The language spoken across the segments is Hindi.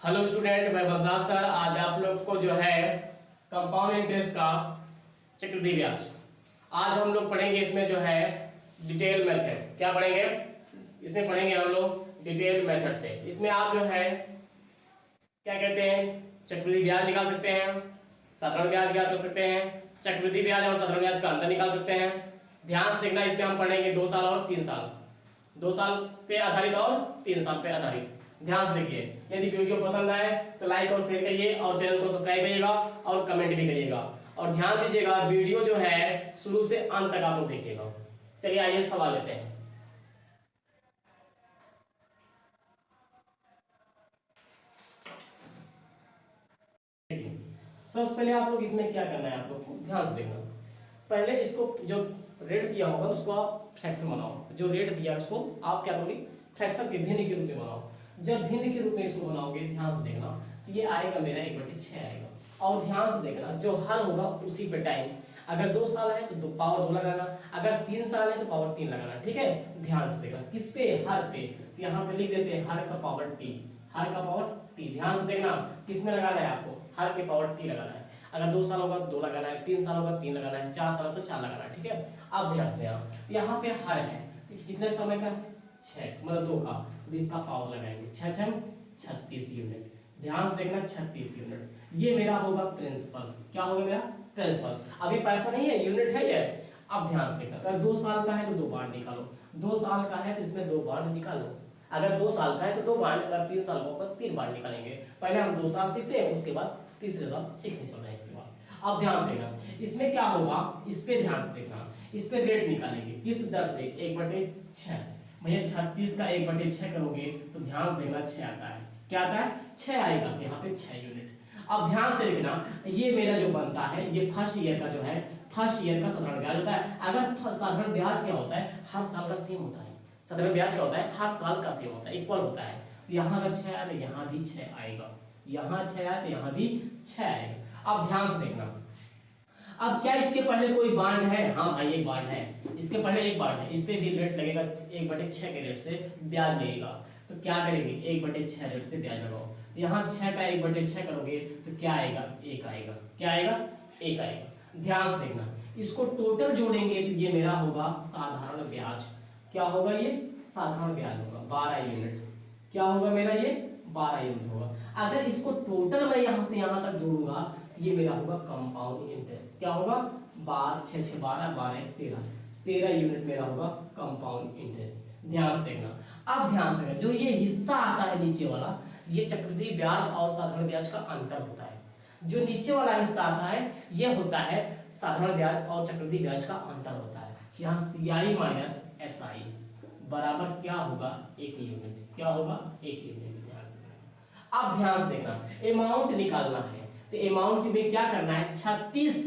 हेलो स्टूडेंट, मैं बजाज सर। आज आप लोग को जो है कंपाउंड इंटरेस्ट का चक्रवृद्धि ब्याज आज हम लोग पढ़ेंगे। इसमें जो है डिटेल मेथड क्या पढ़ेंगे, इसमें पढ़ेंगे हम लोग डिटेल मेथड से। इसमें आप जो है क्या कहते हैं, चक्रवृद्धि ब्याज निकाल सकते हैं, साधारण ब्याज ज्ञात कर सकते हैं, चक्रवृद्धि ब्याज और साधारण ब्याज का अंतर निकाल सकते हैं। ध्यान से देखना, इसमें हम पढ़ेंगे 2 साल और 3 साल, 2 साल पे आधारित और 3 साल पे आधारित। ध्यान से देखिए। यदि वीडियो पसंद आए तो लाइक और शेयर करिए और चैनल को सब्सक्राइब करिएगा और कमेंट भी करिएगा। और ध्यान दीजिएगा, वीडियो जो है शुरू से अंत तक आप लोग देखिएगा। चलिए आइए सवाल लेते हैं। सबसे पहले आप लोग इसमें क्या करना है, आप लोग को ध्यान से देखना। पहले इसको जो रेट दिया होगा उसको आप फ्रैक्शन बनाओ। जो रेट दिया है उसको आप क्या करोगे, फ्रैक्शन के भिन्न के रूप में बनाओ। जब भिन्न के रूप में इसको बनाओगे, ध्यान से देखना, तो ये आएगा मेरा 1/6 आएगा। और ध्यान से देखना, जो हर होगा उसी पे टाइम। अगर 2 साल है तो 2 पावर 2 लगाना, अगर 3 साल है तो पावर 3 लगाना। ठीक है, ध्यान से देखना। किस पे, हर पे। तो यहाँ पे लिख देते हैं हर का पावर टी, हर का पावर टी। ध्यान से देखना, किस में लगाना है आपको, हर के पावर टी लगाना है। अगर 2 साल होगा तो 2 लगाना है, 3 साल होगा 3 लगाना है, 4 साल तो 4 लगाना है। ठीक है, अब ध्यान से यहाँ पे हर है, कितने समय का, 6 मतलब 2 का, तो इसका पावर लगाएंगे 6 36 यूनिट। ध्यान से देखना, 36 यूनिट। ये मेरा होगा प्रिंसिपल। क्या होगा मेरा प्रिंसिपल। अभी पैसा नहीं है, यूनिट है ये। अब ध्यान से देखना, अगर 2 साल का है तो 2 बार निकालो, 2 साल का है तो इसमें 2 बार निकालो। अगर 2 साल का है तो 2 बार, अगर 3 साल का होगा तो 3 बार निकालेंगे। पहले हम 2 साल सीखते हैं, उसके बाद तीसरे साल सीखने चल रहे हैं इसके बाद। अब ध्यान से देखना, इसमें क्या होगा, इस पे ध्यान से देखना। इस पे रेट निकालेंगे किस दर से, 1/6 से। भैया 36 का 1/6 करोगे तो ध्यान से देखना 6 आता है। क्या आता है, 6 आएगा। यहाँ पे 6 यूनिट। अब ध्यान से देखना, ये मेरा जो बनता है ये फर्स्ट ईयर का जो है, फर्स्ट ईयर का साधारण ब्याज होता है। अगर साधारण ब्याज क्या होता है, हर साल का सेम होता है। साधारण ब्याज क्या होता है, हर साल का सेम होता है, इक्वल होता है। यहाँ अगर 6 आया तो यहाँ भी 6 आएगा, यहाँ 6 आया तो यहाँ भी 6 आएगा। अब ध्यान से देखना, अब क्या इसके पहले कोई बांड है, हाँ भाई एक बांड है, इसके पहले एक बांड है। इस पे भी रेट लगेगा 1/6 के रेट से ब्याज लगेगा। तो क्या करेंगे, 1/6 रेट से ब्याज लगाओ। यहाँ 6 का 1/6 करोगे तो क्या आएगा, 1 आएगा। क्या आएगा, 1 आएगा। ध्यान से देखना, इसको टोटल जोड़ेंगे तो ये मेरा होगा साधारण ब्याज। क्या होगा, ये साधारण ब्याज होगा 12 यूनिट। क्या होगा मेरा, ये 12 यूनिट होगा। अगर इसको टोटल मैं यहाँ से यहाँ तक जोड़ूंगा तो ये मेरा होगा कंपाउंड इंटरेस्ट। क्या होगा, 12 6 6 12 12 13 यूनिट मेरा होगा कंपाउंड इंटरेस्ट। ध्यान से देखना। अब ध्यान से देखना, जो ये हिस्सा आता है नीचे वाला, ये चक्रवृद्धि ब्याज और साधारण ब्याज का अंतर होता है। जो नीचे वाला हिस्सा आता है ये होता है साधारण ब्याज और चक्रवृद्धि ब्याज का अंतर होता है। यहाँ CI माइनस SI बराबर क्या होगा, 1 यूनिट। क्या होगा, 1 यूनिट। ध्यान से, अब ध्यान से देखना, अमाउंट निकालना है तो अमाउंट में क्या करना है, 36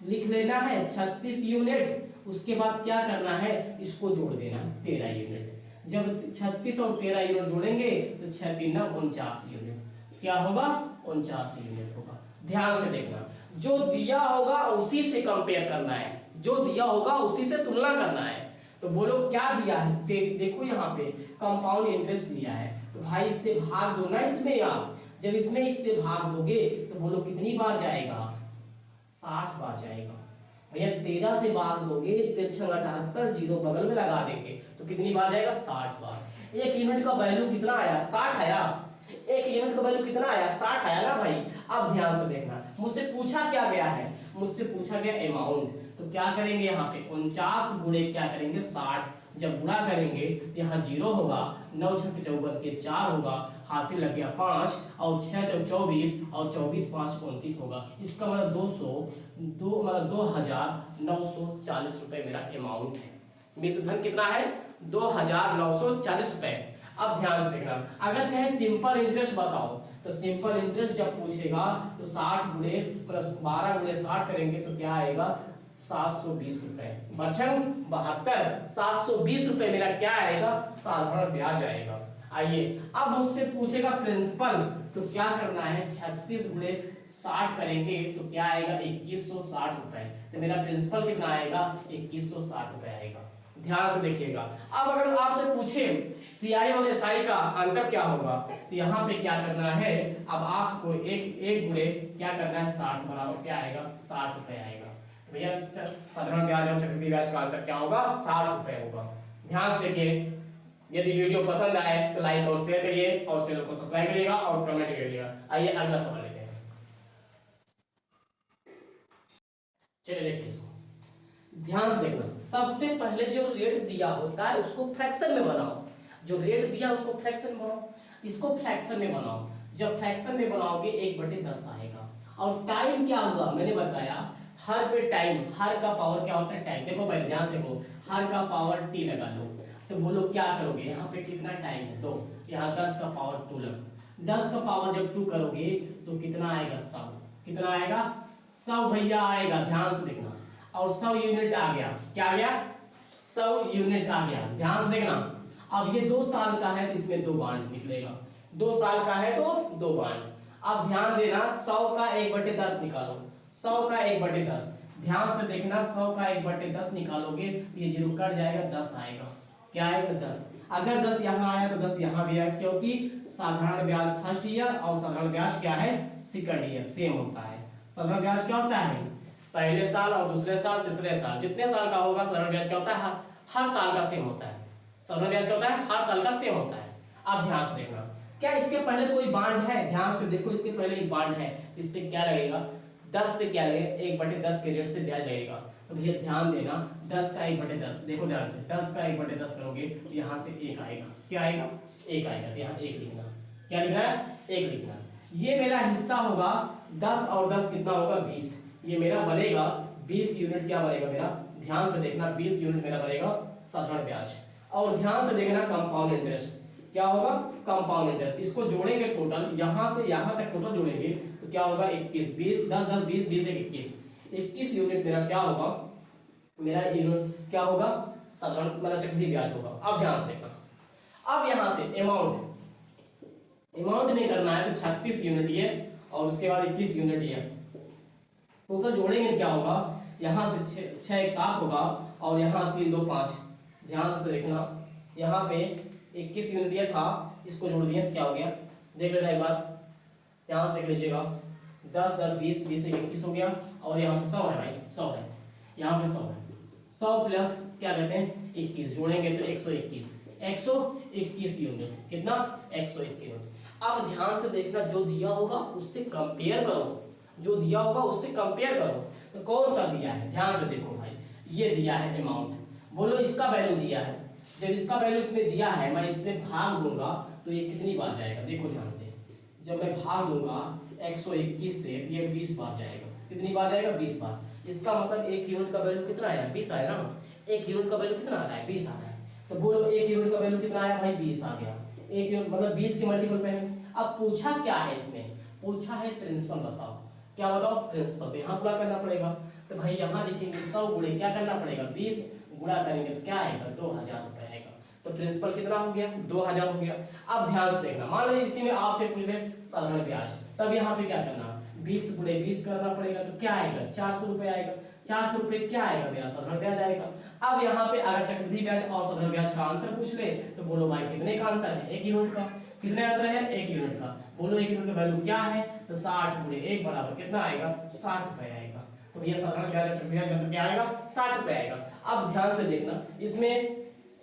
लिख लेना है, 36 यूनिट। उसके बाद क्या करना है, इसको जोड़ देना 13 यूनिट। जब 36 और 13 यूनिट जोड़ेंगे तो 6 3 49 यूनिट। क्या होगा, 49 यूनिट होगा। ध्यान से देखना, जो दिया होगा उसी से कंपेयर करना है, जो दिया होगा उसी से तुलना करना है। तो बोलो क्या दिया है, देखो यहाँ पे कंपाउंड इंटरेस्ट दिया है, तो भाई इससे भाग दो ना इसमें। आप जब इसमें इससे भाग दोगे तो बोलो कितनी बार जाएगा, 60 बार जाएगा। भैया 13 से भाग दोगे, 78 जीरो बगल में लगा देंगे तो कितनी बार जाएगा, 60 बार। 1 यूनिट का वैल्यू कितना आया, 60 आया। 1 यूनिट का वैल्यू कितना आया, 60 आया ना भाई। अब ध्यान से देखना, मुझसे पूछा क्या गया है, मुझसे पूछा गया अमाउंट। तो क्या करेंगे, यहाँ पे 49 गुणे क्या करेंगे 60। जब गुणा करेंगे तो यहाँ 0 होगा, 9 6 54 के 4 होगा, हासिल लग गया 5 और 6 4 24 और 24 5 29 होगा। इसका मतलब 2940 रुपए मेरा अमाउंट है। मिश्र धन कितना है, 2940 रुपए। अब ध्यान से देखना, अगर कहे सिंपल इंटरेस्ट बताओ तो सिंपल इंटरेस्ट जब पूछेगा तो 60 गुणे प्लस 12 गुणे 60 करेंगे तो क्या आएगा, 720 रुपए। बचन 72, 720 रुपए मेरा क्या आएगा, साधारण ब्याज आएगा। आइए अब मुझसे पूछेगा प्रिंसिपल, तो क्या करना है, 36 गुणे 60 करेंगे तो क्या आएगा, 2160 रुपए। तो मेरा प्रिंसिपल कितना आएगा, 2160 रुपए आएगा। ध्यान से देखिएगा। अब अगर आपसे पूछे CI और SI का अंतर क्या होगा, तो यहाँ पे क्या करना है, अब आपको एक गुणे क्या करना है 60 बराबर क्या आएगा 60 रुपए आएगा। भैया साधारण ब्याज और चक्रवृद्धि ब्याज का अंतर क्या होगा 60 रुपए होगा। ध्यान से देखिए। यदि वीडियो पसंद आए तो लाइक और शेयर करिए और चैनल को सब्सक्राइब करिएगा और कमेंट करिएगा। आइए अगला सवाल लेते हैं। चलिए देखिए इसको ध्यान से देखना। सबसे पहले जो रेट दिया होता है उसको फ्रैक्शन में बनाओ। जो रेट दिया उसको फ्रैक्शन में बनाओ, इसको फ्रैक्शन में बनाओ। जब फ्रैक्शन में बनाओगे 1/10 आएगा। और टाइम क्या होगा मैंने बताया, हर पे टाइम, हर का पावर क्या होता है टाइम। देखो पहले ध्यान से देखो, हर का पावर t लगा लो, तो बोलो क्या करोगे, यहाँ पे कितना टाइम है 2, यहाँ 10 का पावर 2 लगा। 10 का पावर जब 2 करोगे तो कितना आएगा 100। कितना आएगा 100 भैया आएगा। ध्यान से देखना। और 100 यूनिट आ गया। क्या आ गया 100 यूनिट आ गया। ध्यान से देखना। अब ये 2 साल का है तो इसमें 2 बांड निकलेगा। 2 साल का है तो 2 बांड। अब ध्यान देना 100 का 1/10 निकालो। 100 का 1/10 ध्यान से देखना। 100 का 1/10 निकालोगे तो ये 0 कट जाएगा, 10 आएगा। क्या आएगा 10। अगर 10 यहाँ आया तो 10 यहाँ भी आएगा, क्योंकि साधारण ब्याज फर्स्ट ईयर और साधारण ब्याज क्या है सेकंड ईयर सेम होता है। साधारण ब्याज क्या होता है पहले साल और दूसरे साल तीसरे साल, जितने साल का होगा साधारण ब्याज क्या होता है हर साल का सेम होता है। साधारण ब्याज क्या होता है हर साल का सेम होता है। अब ध्यान से देखना, क्या इसके पहले कोई बांड है, ध्यान से देखो इसके पहले एक बांड है, इस पे क्या लगेगा 10 पे क्या लगेगा 1/10 के रेट से ब्याज लगेगा। तो भैया ध्यान देना 10 का 1/10 देखो ध्यान से 10 का 1/10 करोगे तो यहाँ से 1 आएगा। क्या आएगा 1 आएगा, तो यहाँ 1 लिखना। क्या लिखना है 1 लिखना। ये मेरा हिस्सा होगा 10 और 10 कितना होगा 20। ये मेरा बनेगा 20 यूनिट। क्या बनेगा मेरा, ध्यान से देखना 20 यूनिट मेरा बनेगा साधारण ब्याज। और ध्यान से देखना कंपाउंड इंटरेस्ट क्या होगा कंपाउंड इंटरेस्ट। इसको जोड़ेंगे टोटल, यहाँ से यहाँ तक टोटल जोड़ेंगे तो क्या होगा 21 20 10 10 20 20 21 यूनिट मेरा क्या होगा, मेरा यूनिट क्या होगा साधारण मतलब चक्रवृद्धि ब्याज होगा। अब ध्यान से देखना। अब यहाँ से अमाउंट में करना है तो 36 यूनिट ये और उसके बाद 21 यूनिट ये टोटल जोड़ेंगे क्या होगा, यहाँ से 6 1 7 होगा और यहाँ 3 2 5। ध्यान से देखना यहाँ पे 21 यूनिट ये था, इसको जोड़ दिया क्या हो गया देख लेना एक बार, ध्यान से देख लीजिएगा 10 10 20 20 से 21 हो गया और यहाँ पे 100 है भाई 100 है, यहाँ पे 100 है। 100 प्लस क्या कहते हैं 21 जोड़ेंगे तो 121 यूनिट। कितना 121 यूनिट। अब ध्यान से देखना जो दिया होगा उससे कंपेयर करो, जो दिया होगा उससे कंपेयर करो तो कौन सा दिया है। ध्यान से देखो भाई ये दिया है अमाउंट, बोलो इसका वैल्यू दिया है। जब इसका वैल्यू इसमें दिया है मैं इसमें भाग दूंगा तो ये कितनी बार जाएगा, देखो ध्यान से जब मैं भाग दूंगा 121 से ये 20 बार जाएगा। कितनी बार जाएगा 20 बार। इसका मतलब 1 यूनिट का वैल्यू कितना आया 20 आया ना। 1 यूनिट का वैल्यू कितना आ रहा है 20 आ रहा है। तो बोलो 1 यूनिट का वैल्यू कितना आया भाई 20 आ गया। 1 यूनिट मतलब 20 के मल्टीपल पे है। अब पूछा क्या है इसमें, पूछा है प्रिंसिपल बताओ। क्या बताओ प्रिंसिपल, तो यहाँ पूरा करना पड़ेगा। तो भाई यहाँ लिखेंगे 100 गुणे क्या करना पड़ेगा 20 गुणा करेंगे तो क्या आएगा 2000 रुपये आएगा। तो प्रिंसिपल कितना हो गया 2000 हो गया। अब ध्यान से देखना, मान लो इसी में आपसे पूछ ले साधारण ब्याज, तब यहाँ पे क्या करना 20 गुणे 20 करना पड़ेगा तो क्या आएगा 400 रुपये आएगा। 400 रुपये क्या आएगा मेरा साधारण ब्याज आएगा। अब यहाँ पे अगर चक्रवृद्धि ब्याज और साधारण ब्याज का अंतर पूछ ले तो बोलो भाई कितने का अंतर है 1 यूनिट का। कितने अंतर है 1 यूनिट का। बोलो 1 यूनिट का वैल्यू क्या है तो 60 गुणे 1 बराबर कितना आएगा 60 रुपये आएगा। तो ये साधारण ब्याज चक्रवृद्धि ब्याज का अंतर क्या आएगा 60 रुपये आएगा। अब ध्यान से देखना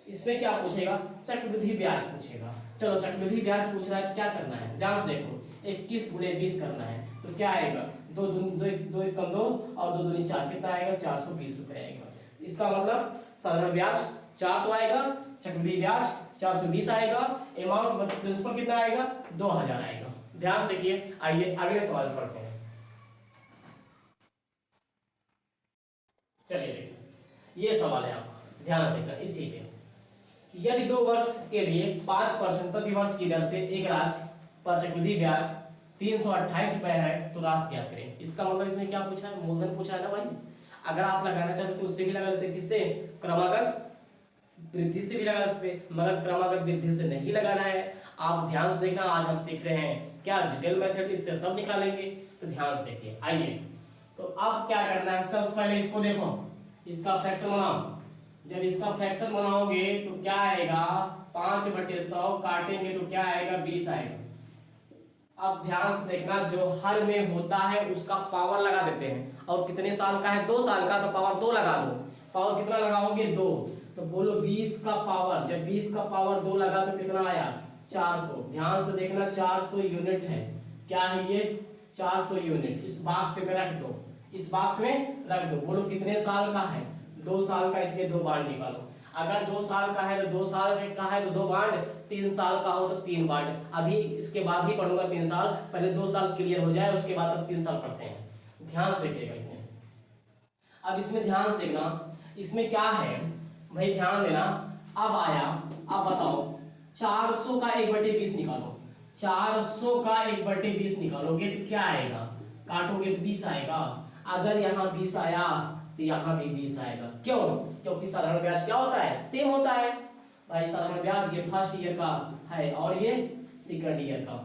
इसमें क्या पूछेगा चक्रवृद्धि ब्याज पूछेगा। चलो चक्रवृद्धि ब्याज पूछ रहा है क्या करना है, ध्यान से देखो 21 गुणे 20 करना है तो क्या आएगा 2 2 1 कम 2 और 2 दूनी 4 कितना आएगा 420 रुपये आएगा। इसका मतलब साधारण ब्याज 400 आएगा, चक्रवृद्धि ब्याज 420 आएगा, अमाउंट मतलब प्रिंसिपल कितना आएगा 2000 आएगा। ध्यान से देखिए। आइए अगले सवाल पढ़ते हैं। चलिए देखिए ये सवाल है आपका, ध्यान देकर इसी पे। यदि 2 वर्ष के लिए 5% प्रति वर्ष की दर से एक राशि पर चक्रवृद्धि ब्याज 328 रुपए है तो राशि ज्ञात करें। इसका मतलब इसमें क्या पूछा है मूलधन पूछा है ना भाई। अगर आप लगाना चाहते तो उससे भी लगा लेते, किससे क्रमागत वृद्धि से भी लगा सकते, मगर क्रमागत वृद्धि से नहीं लगाना है। आप ध्यान से देखना, आज हम सीख रहे हैं क्या डिटेल मेथड, इससे सब निकालेंगे तो ध्यान से देखिए। आइए तो अब क्या करना है, सबसे पहले इसको देखो, इसका फ्रैक्शन बनाओ। जब इसका फ्रैक्शन बनाओगे तो क्या आएगा, 5/100 काटेंगे तो क्या आएगा, 20 आएगा। अब ध्यान से देखना, जो हर में होता है उसका पावर लगा देते हैं, और कितने साल का है, 2 साल का, तो पावर 2 लगा दो। पावर कितना लगाओगे, 2। तो बोलो 20 का पावर, जब 20 का पावर 2 लगा तो कितना आया, 400। ध्यान से देखना 400 यूनिट है, क्या है ये, 400 यूनिट। इस बॉक्स में रख दो, इस बॉक्स में रख दो। बोलो कितने साल का है, 2 साल का, इसके 2 बांड निकालो। अगर 2 साल का है तो 2 साल का है तो 2 बांड, 3 साल का हो तो 3 बांड। अभी इसके बाद ही पढ़ूंगा 3 साल, पहले 2 साल क्लियर हो जाए उसके बाद अब 3 साल पढ़ते हैं। ध्यान से देखिएगा इसमें। अब इसमें ध्यान से देखना, इसमें क्या है भाई, ध्यान देना। अब आया, अब बताओ 400 का 1/20 निकालो। 400 का 1/20 निकालोगे तो क्या आएगा, काटोगे तो 20 आएगा। अगर यहाँ 20 आया तो यहाँ भी 20 आएगा। क्यों, क्योंकि साधारण ब्याज क्या होता है, सेम होता है भाई। साधारण ब्याज ये फर्स्ट ईयर का है और ये सेकंड ईयर का,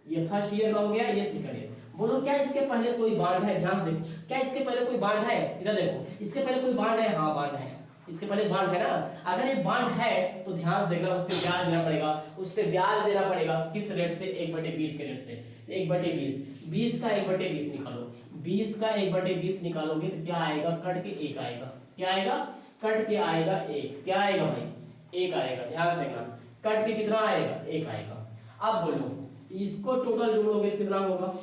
ये फर्स्ट ईयर का हो गया, ये सेकंड ईयर। बोलो क्या इसके पहले कोई बांड है, ध्यान से देखो, क्या इसके पहले कोई बांड है, इधर देखो, इसके पहले कोई बांड है, हाँ बांड है, इसके पहले बांड है ना। अगर ये बांड है तो ध्यान से देखना, उस पर ब्याज देना पड़ेगा, उस पर ब्याज देना पड़ेगा। किस रेट से, 1/20 के रेट से। 1/20, 20 का 1/20 निकालो, 20 का 1/20 निकालोगे तो क्या आएगा, कट के 1 आएगा। क्या आएगा, कट के आएगा 1। क्या आएगा भाई, 1 आएगा। ध्यान से देखना, कट के कितना आएगा, 1 आएगा। अब बोलो इसको टोटल जोड़ोगे तो कितना होगा,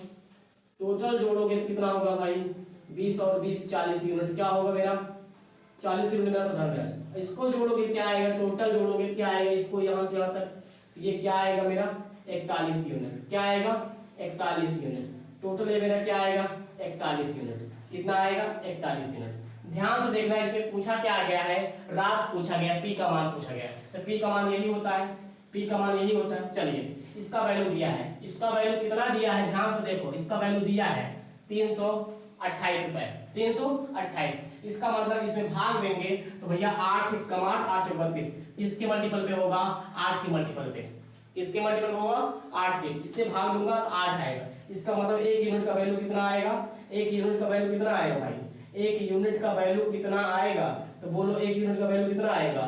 टोटल जोड़ोगे तो कितना होगा भाई, 20 और 20 40 यूनिट। क्या होगा मेरा, 40 यूनिट मेरा साधारण ब्याज। इसको जोड़ोगे क्या आएगा, टोटल जोड़ोगे क्या आएगा, इसको यहाँ से यहाँ तक, ये क्या आएगा मेरा, 41 यूनिट। क्या आएगा, 41 यूनिट। टोटल ये मेरा क्या आएगा, 41 यूनिट। कितना आएगा, 41 यूनिट। ध्यान से देखना, इसमें पूछा क्या गया है, रास पूछा गया, पी का मान पूछा गया। तो पी का मान यही होता है, पी का मान यही होता है। चलिए इसका वैल्यू दिया है, इसका वैल्यू कितना दिया है, ध्यान से देखो, इसका वैल्यू दिया है 328 रुपए, 328। इसका मतलब इसमें भाग देंगे तो भैया 8 × 8 8 × 32, किसके मल्टीपल पे होगा, 8 के मल्टीपल पे। किसके मल्टीपल पे होगा, 8 के। इससे भाग दूंगा तो 8 आएगा। इसका मतलब 1 यूनिट का वैल्यू कितना आएगा, 1 यूनिट का वैल्यू कितना आएगा भाई, 1 यूनिट का वैल्यू कितना आएगा, तो बोलो 1 यूनिट का वैल्यू कितना आएगा,